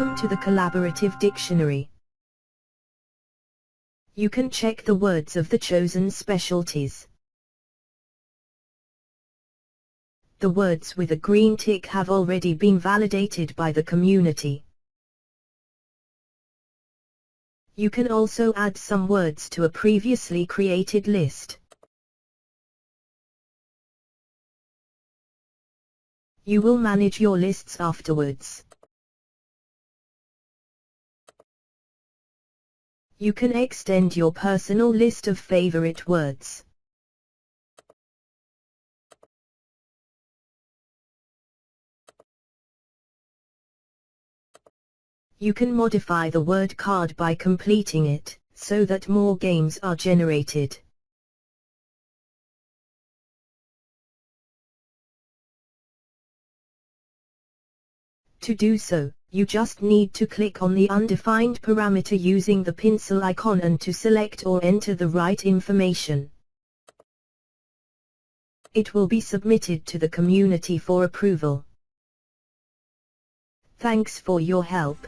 Welcome to the Collaborative Dictionary. You can check the words of the chosen specialties. The words with a green tick have already been validated by the community. You can also add some words to a previously created list. You will manage your lists afterwards. You can extend your personal list of favorite words. You can modify the word card by completing it, so that more games are generated. To do so, you just need to click on the undefined parameter using the pencil icon and to select or enter the right information. It will be submitted to the community for approval. Thanks for your help.